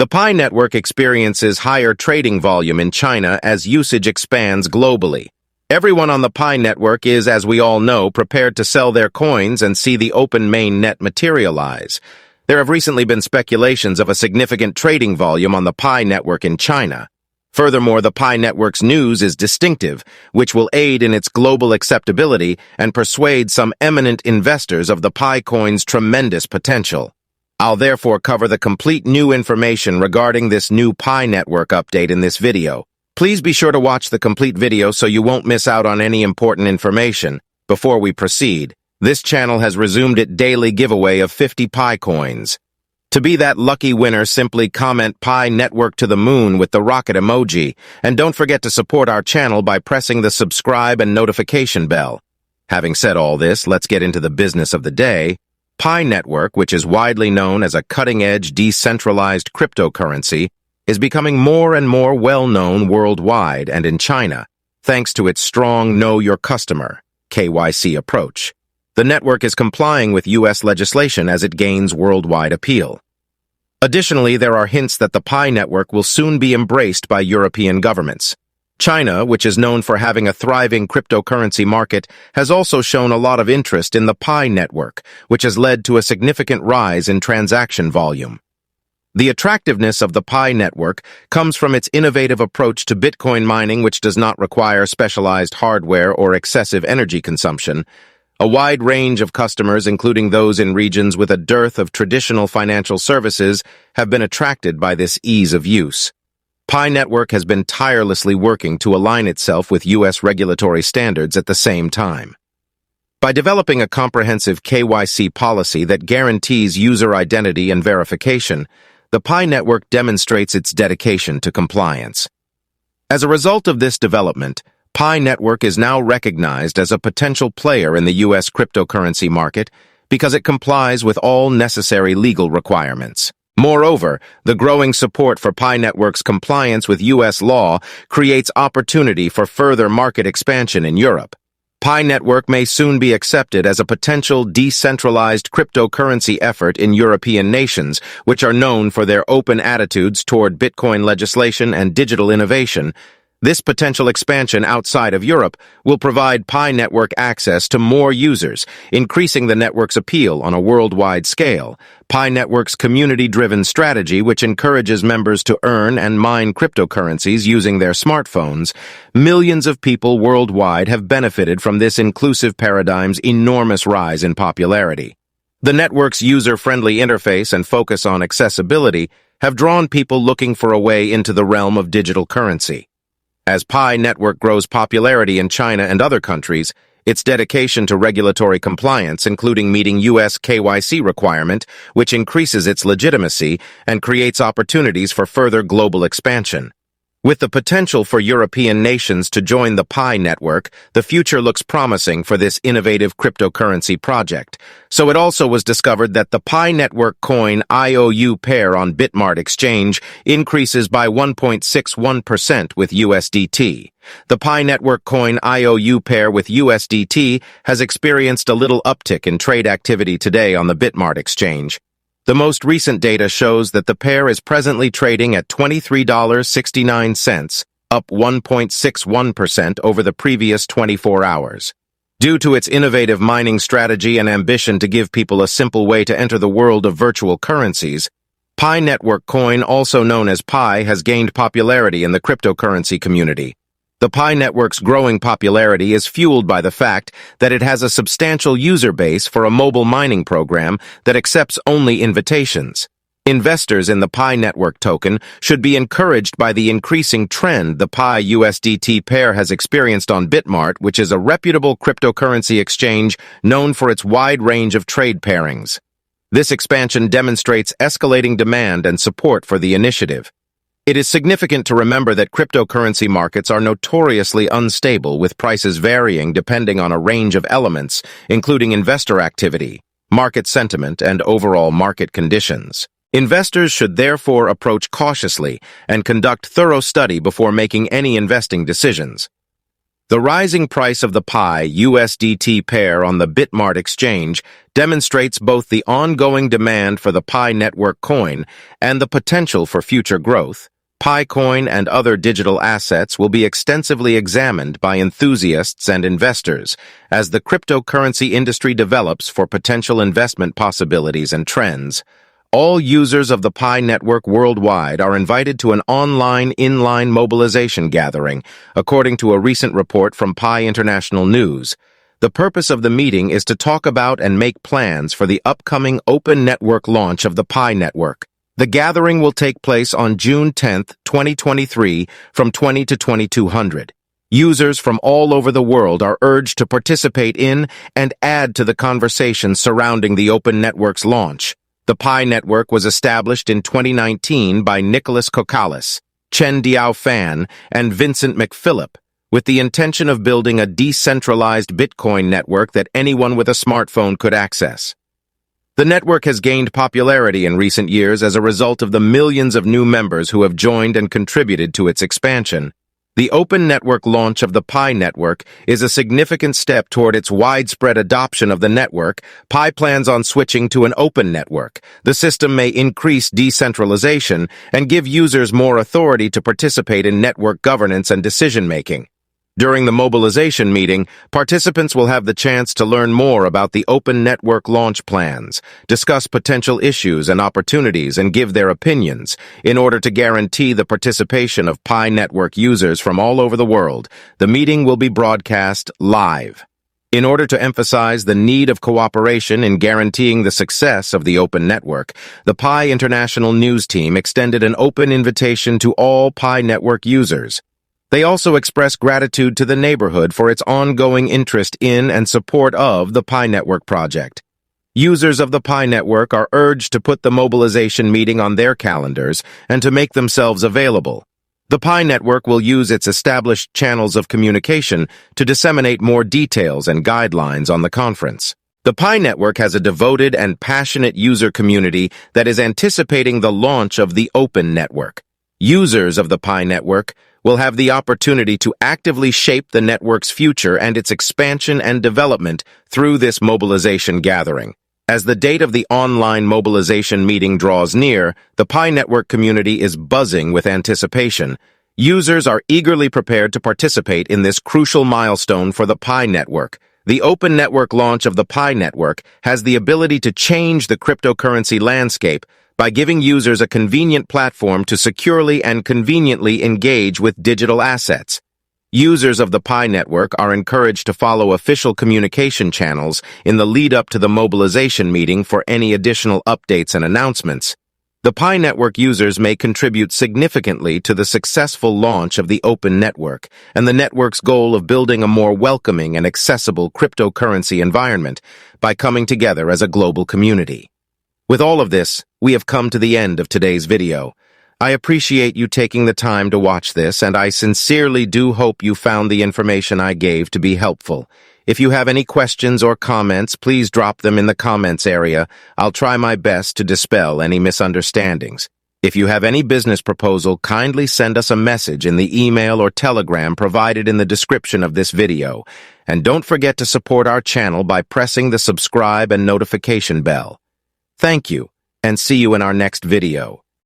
The Pi network experiences higher trading volume in China as usage expands globally. Everyone on the Pi network is, as we all know, prepared to sell their coins and see the open mainnet materialize. There have recently been speculations of a significant trading volume on the Pi network in China. Furthermore, the Pi network's news is distinctive, which will aid in its global acceptability and persuade some eminent investors of the Pi coin's tremendous potential. I'll therefore cover the complete new information regarding this new Pi network update in this video. Please be sure to watch the complete video so you won't miss out on any important information. Before we proceed, this channel has resumed its daily giveaway of 50 Pi coins. To be that lucky winner, simply comment Pi network to the moon with the rocket emoji, and don't forget to support our channel by pressing the subscribe and notification bell. Having said all this, let's get into the business of the day. Pi network, which is widely known as a cutting-edge decentralized cryptocurrency, is becoming more and more well-known worldwide and in China, thanks to its strong Know Your Customer (KYC) approach. The network is complying with U.S. legislation as it gains worldwide appeal. Additionally, there are hints that the Pi network will soon be embraced by European governments. China, which is known for having a thriving cryptocurrency market, has also shown a lot of interest in the Pi network, which has led to a significant rise in transaction volume. The attractiveness of the Pi network comes from its innovative approach to Bitcoin mining, which does not require specialized hardware or excessive energy consumption. A wide range of customers, including those in regions with a dearth of traditional financial services, have been attracted by this ease of use. Pi network has been tirelessly working to align itself with U.S. regulatory standards at the same time. By developing a comprehensive KYC policy that guarantees user identity and verification, the Pi network demonstrates its dedication to compliance. As a result of this development, Pi network is now recognized as a potential player in the U.S. cryptocurrency market because it complies with all necessary legal requirements. Moreover, the growing support for Pi network's compliance with U.S. law creates opportunity for further market expansion in Europe. Pi network may soon be accepted as a potential decentralized cryptocurrency effort in European nations, which are known for their open attitudes toward Bitcoin legislation and digital innovation. This potential expansion outside of Europe will provide Pi network access to more users, increasing the network's appeal on a worldwide scale. Pi network's community-driven strategy, which encourages members to earn and mine cryptocurrencies using their smartphones, millions of people worldwide have benefited from this inclusive paradigm's enormous rise in popularity. The network's user-friendly interface and focus on accessibility have drawn people looking for a way into the realm of digital currency. As Pi network grows popularity in China and other countries, its dedication to regulatory compliance, including meeting U.S. KYC requirement, which increases its legitimacy and creates opportunities for further global expansion. With the potential for European nations to join the Pi network, the future looks promising for this innovative cryptocurrency project. So it also was discovered that the Pi network coin IOU pair on Bitmark exchange increases by 1.61% with USDT. The Pi network coin IOU pair with USDT has experienced a little uptick in trade activity today on the Bitmark exchange. The most recent data shows that the pair is presently trading at $23.69, up 1.61% over the previous 24 hours. Due to its innovative mining strategy and ambition to give people a simple way to enter the world of virtual currencies, Pi network coin, also known as Pi, has gained popularity in the cryptocurrency community. The Pi network's growing popularity is fueled by the fact that it has a substantial user base for a mobile mining program that accepts only invitations. Investors in the Pi network token should be encouraged by the increasing trend the Pi USDT pair has experienced on Bitmark, which is a reputable cryptocurrency exchange known for its wide range of trade pairings. This expansion demonstrates escalating demand and support for the initiative. It is significant to remember that cryptocurrency markets are notoriously unstable, with prices varying depending on a range of elements, including investor activity, market sentiment, and overall market conditions. Investors should therefore approach cautiously and conduct thorough study before making any investing decisions. The rising price of the Pi USDT pair on the Bitmark exchange demonstrates both the ongoing demand for the Pi network coin and the potential for future growth. Pi coin and other digital assets will be extensively examined by enthusiasts and investors as the cryptocurrency industry develops for potential investment possibilities and trends. All users of the Pi network worldwide are invited to an online inline mobilization gathering, according to a recent report from Pi International News. The purpose of the meeting is to talk about and make plans for the upcoming open network launch of the Pi network. The gathering will take place on June 10, 2023, from 20 to 2200. Users from all over the world are urged to participate in and add to the conversation surrounding the open network's launch. The Pi network was established in 2019 by Nicholas Kokalis, Chen Diao Fan, and Vincent McPhillip, with the intention of building a decentralized Bitcoin network that anyone with a smartphone could access. The network has gained popularity in recent years as a result of the millions of new members who have joined and contributed to its expansion. The open network launch of the Pi network is a significant step toward its widespread adoption of the network. Pi plans on switching to an open network. The system may increase decentralization and give users more authority to participate in network governance and decision-making. During the mobilization meeting, participants will have the chance to learn more about the open network launch plans, discuss potential issues and opportunities, and give their opinions. In order to guarantee the participation of Pi network users from all over the world, the meeting will be broadcast live. In order to emphasize the need of cooperation in guaranteeing the success of the open network, the Pi International News team extended an open invitation to all Pi network users. They also express gratitude to the neighborhood for its ongoing interest in and support of the Pi Network project. Users of the Pi Network are urged to put the mobilization meeting on their calendars and to make themselves available. The Pi Network will use its established channels of communication to disseminate more details and guidelines on the conference. The Pi Network has a devoted and passionate user community that is anticipating the launch of the open network. Users of the Pi Network will have the opportunity to actively shape the network's future and its expansion and development through this mobilization gathering. As the date of the online mobilization meeting draws near, the Pi Network community is buzzing with anticipation. Users are eagerly prepared to participate in this crucial milestone for the Pi Network. The open network launch of the Pi Network has the ability to change the cryptocurrency landscape by giving users a convenient platform to securely and conveniently engage with digital assets. Users of the Pi network are encouraged to follow official communication channels in the lead-up to the mobilization meeting for any additional updates and announcements. The Pi network users may contribute significantly to the successful launch of the open network and the network's goal of building a more welcoming and accessible cryptocurrency environment by coming together as a global community. With all of this, we have come to the end of today's video. I appreciate you taking the time to watch this, and I sincerely do hope you found the information I gave to be helpful. If you have any questions or comments, please drop them in the comments area. I'll try my best to dispel any misunderstandings. If you have any business proposal, kindly send us a message in the email or telegram provided in the description of this video. And don't forget to support our channel by pressing the subscribe and notification bell. Thank you, and see you in our next video.